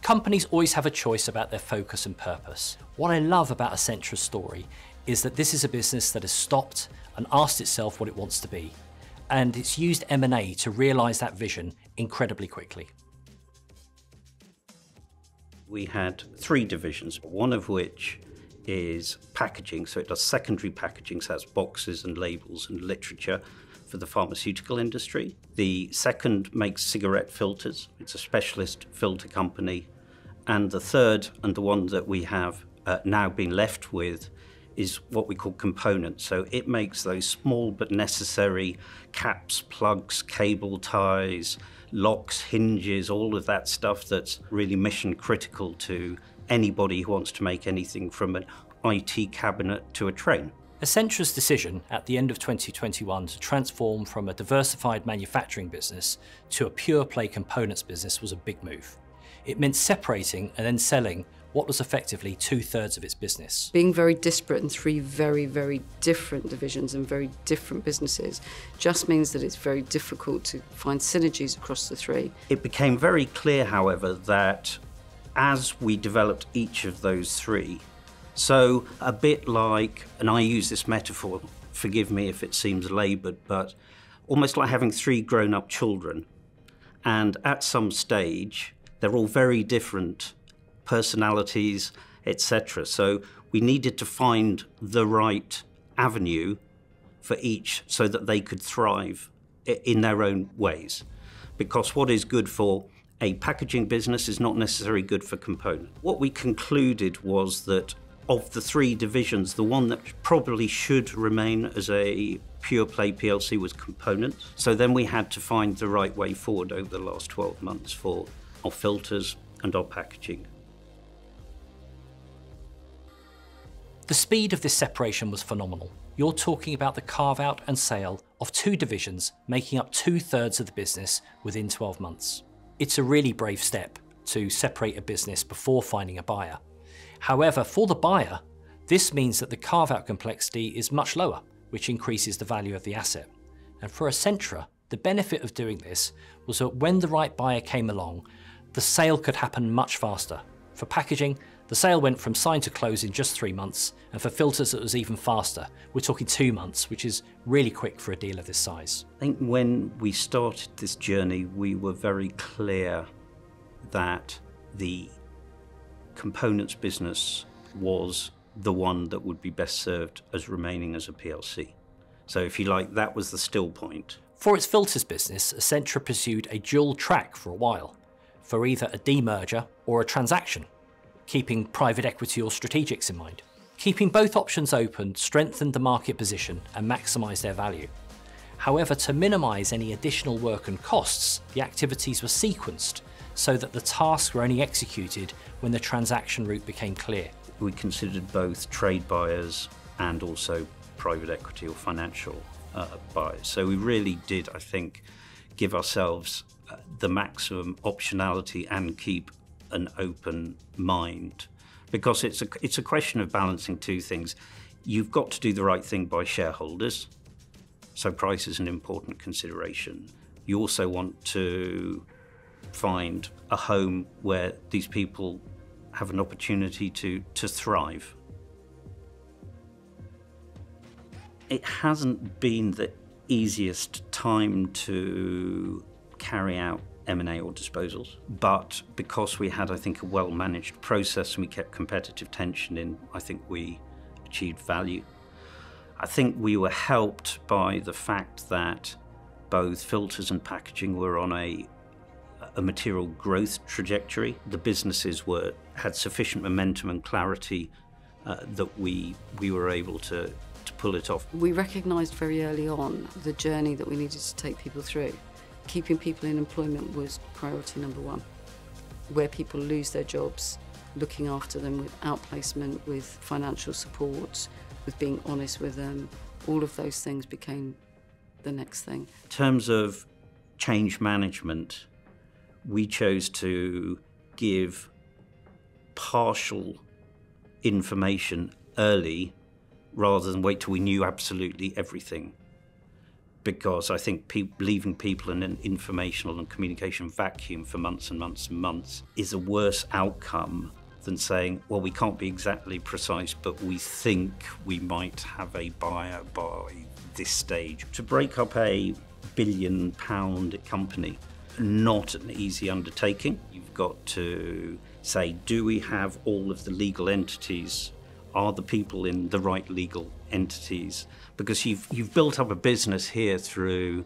Companies always have a choice about their focus and purpose. What I love about Essentra's story is that this is a business that has stopped and asked itself what it wants to be, and it's used M&A to realise that vision incredibly quickly. We had 3 divisions, one of which is packaging, so it does secondary packaging, so that's boxes and labels and literature for the pharmaceutical industry. The second makes cigarette filters, it's a specialist filter company. And the third, and the one that we have now been left with, is what we call components. So it makes those small but necessary caps, plugs, cable ties, locks, hinges, all of that stuff that's really mission critical to anybody who wants to make anything from an IT cabinet to a train. Essentra's decision at the end of 2021 to transform from a diversified manufacturing business to a pure-play components business was a big move. It meant separating and then selling what was effectively 2/3 of its business. Being very disparate in 3 very, very different divisions and very different businesses just means that it's very difficult to find synergies across the 3. It became very clear, however, that as we developed each of those 3, so a bit like, and I use this metaphor, forgive me if it seems laboured, but almost like having 3 grown-up children. And at some stage, they're all very different personalities, etc. So we needed to find the right avenue for each so that they could thrive in their own ways. Because what is good for a packaging business is not necessarily good for component. What we concluded was that of the 3 divisions, the one that probably should remain as a pure play PLC was components. So then we had to find the right way forward over the last 12 months for our filters and our packaging. The speed of this separation was phenomenal. You're talking about the carve-out and sale of 2 divisions making up 2/3 of the business within 12 months. It's a really brave step to separate a business before finding a buyer. However, for the buyer, this means that the carve-out complexity is much lower, which increases the value of the asset. And for Essentra, the benefit of doing this was that when the right buyer came along, the sale could happen much faster. For packaging, the sale went from sign to close in just 3 months, and for filters it was even faster. We're talking 2 months, which is really quick for a deal of this size. I think when we started this journey, we were very clear that the components business was the one that would be best served as remaining as a PLC. So if you like, that was the still point. For its filters business, Essentra pursued a dual track for a while, for either a demerger or a transaction, keeping private equity or strategics in mind. Keeping both options open strengthened the market position and maximised their value. However, to minimise any additional work and costs, the activities were sequenced so that the tasks were only executed when the transaction route became clear. We considered both trade buyers and also private equity or financial buyers. So we really did, I think, give ourselves the maximum optionality and keep an open mind, because it's a question of balancing 2 things. You've got to do the right thing by shareholders, so price is an important consideration. You also want to find a home where these people have an opportunity to thrive. It hasn't been the easiest time to carry out M&A or disposals, but because we had, I think, a well-managed process and we kept competitive tension in, I think we achieved value. I think we were helped by the fact that both filters and packaging were on a material growth trajectory. The businesses had sufficient momentum and clarity that we were able to pull it off. We recognised very early on the journey that we needed to take people through. Keeping people in employment was priority number 1. Where people lose their jobs, looking after them with outplacement, with financial support, with being honest with them, all of those things became the next thing. In terms of change management, we chose to give partial information early rather than wait till we knew absolutely everything. because I think leaving people in an informational and communication vacuum for months and months and months is a worse outcome than saying, well, we can't be exactly precise, but we think we might have a buyer by this stage. To break up a £1 billion company, not an easy undertaking. You've got to say, do we have all of the legal entities? Are the people in the right legal entities? Because you've built up a business here through,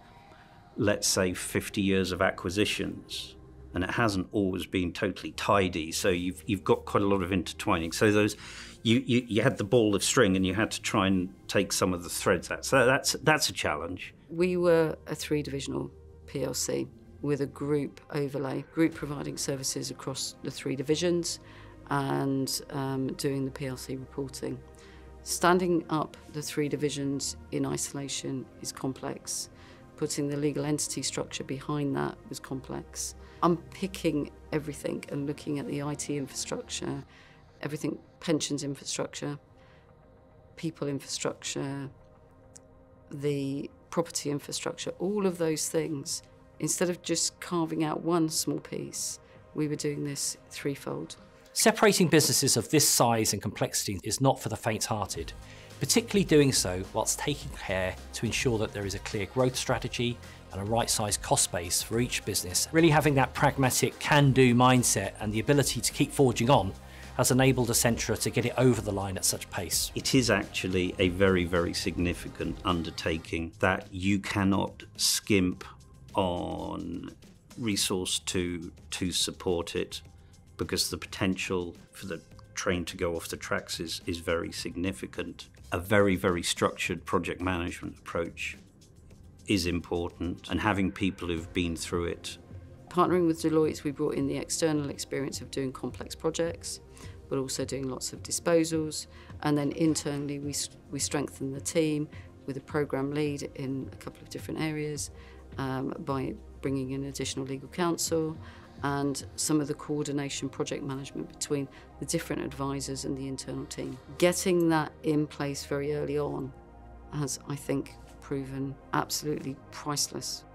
let's say, 50 years of acquisitions, and it hasn't always been totally tidy. So you've got quite a lot of intertwining. So those you had the ball of string, and you had to try and take some of the threads out. So that's a challenge. We were a 3-divisional PLC with a group overlay, group providing services across the 3 divisions and doing the PLC reporting. Standing up the 3 divisions in isolation is complex. Putting the legal entity structure behind that was complex. Unpicking everything and looking at the IT infrastructure, everything, pensions infrastructure, people infrastructure, the property infrastructure, all of those things. Instead of just carving out one small piece, we were doing this threefold. Separating businesses of this size and complexity is not for the faint-hearted, particularly doing so whilst taking care to ensure that there is a clear growth strategy and a right-sized cost base for each business. Really having that pragmatic can-do mindset and the ability to keep forging on has enabled Essentra to get it over the line at such pace. It is actually a very, very significant undertaking that you cannot skimp on resource to support it, because the potential for the train to go off the tracks is very significant. A very, very structured project management approach is important, and having people who've been through it. Partnering with Deloitte, we brought in the external experience of doing complex projects, but also doing lots of disposals. And then internally, we strengthened the team with a program lead in a couple of different areas by bringing in additional legal counsel and some of the coordination project management between the different advisors and the internal team. Getting that in place very early on has, I think, proven absolutely priceless.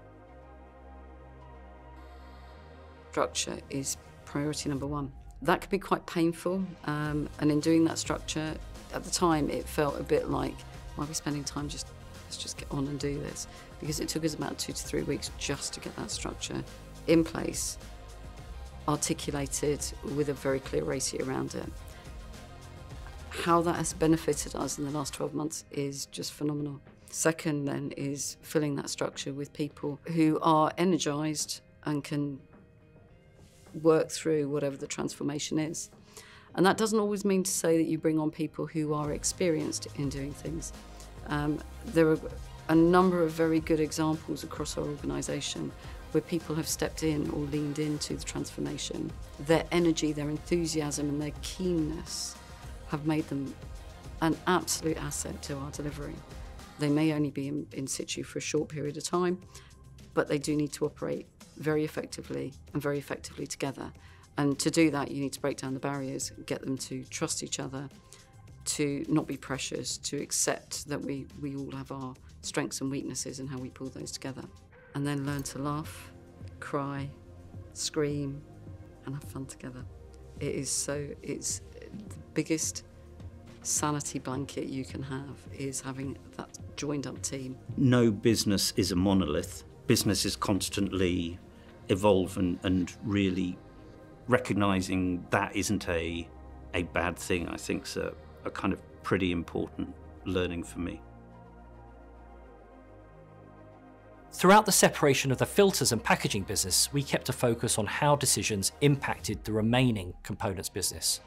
Structure is priority number 1. That could be quite painful, and in doing that structure, at the time it felt a bit like, why are we spending time let's just get on and do this? Because it took us about 2 to 3 weeks just to get that structure in place, articulated with a very clear ratio around it. How that has benefited us in the last 12 months is just phenomenal. Second then is filling that structure with people who are energised and can work through whatever the transformation is. And that doesn't always mean to say that you bring on people who are experienced in doing things. There are a number of very good examples across our organisation where people have stepped in or leaned into the transformation. Their energy, their enthusiasm and their keenness have made them an absolute asset to our delivery. They may only be in situ for a short period of time, but they do need to operate very effectively and very effectively together. And to do that, you need to break down the barriers, get them to trust each other, to not be precious, to accept that we all have our strengths and weaknesses and how we pull those together. And then learn to laugh, cry, scream, and have fun together. It's the biggest sanity blanket you can have is having that joined up team. No business is a monolith. Business is constantly evolving, and really recognising that isn't a bad thing, I think is a kind of pretty important learning for me. Throughout the separation of the filters and packaging business, we kept a focus on how decisions impacted the remaining components business,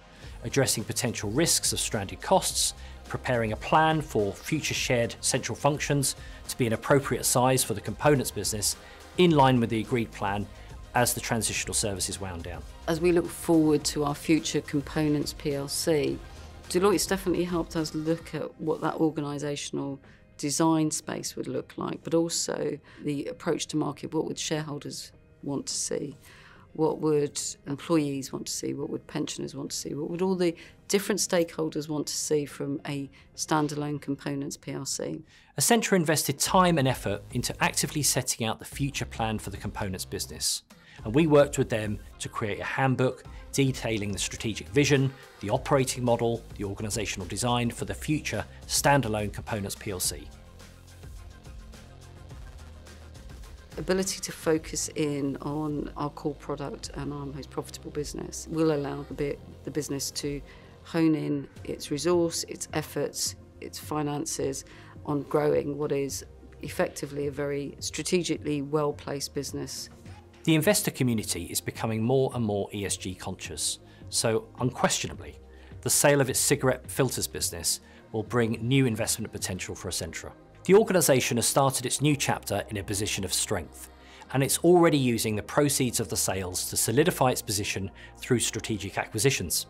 addressing potential risks of stranded costs, preparing a plan for future shared central functions to be an appropriate size for the components business, in line with the agreed plan as the transitional services wound down. As we look forward to our future components PLC, Deloitte's definitely helped us look at what that organisational design space would look like, but also the approach to market. What would shareholders want to see? What would employees want to see? What would pensioners want to see? What would all the different stakeholders want to see from a standalone components PLC? Essentra invested time and effort into actively setting out the future plan for the components business. And we worked with them to create a handbook detailing the strategic vision, the operating model, the organisational design for the future standalone components PLC. Ability to focus in on our core product and our most profitable business will allow the business to hone in its resource, its efforts, its finances on growing what is effectively a very strategically well-placed business. The investor community is becoming more and more ESG conscious, so unquestionably, the sale of its cigarette filters business will bring new investment potential for Essentra. The organisation has started its new chapter in a position of strength, and it's already using the proceeds of the sales to solidify its position through strategic acquisitions.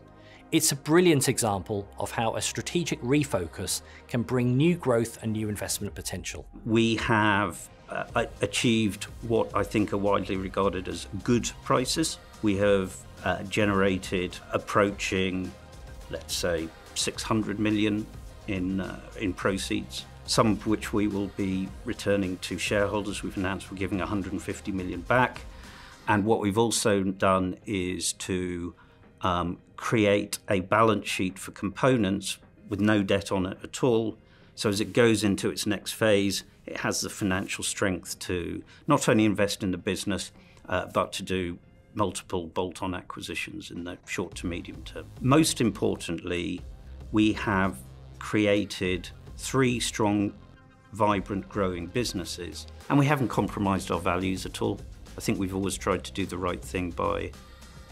It's a brilliant example of how a strategic refocus can bring new growth and new investment potential. We have achieved what I think are widely regarded as good prices. We have generated approaching, let's say, 600 million in proceeds, some of which we will be returning to shareholders. We've announced we're giving 150 million back. And what we've also done is to create a balance sheet for components with no debt on it at all. So as it goes into its next phase, it has the financial strength to not only invest in the business, but to do multiple bolt-on acquisitions in the short to medium term. Most importantly, we have created 3 strong, vibrant, growing businesses, and we haven't compromised our values at all. I think we've always tried to do the right thing by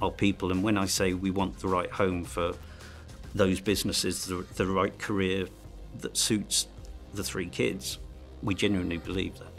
our people, and when I say we want the right home for those businesses, the right career that suits the 3 kids, we genuinely believe that.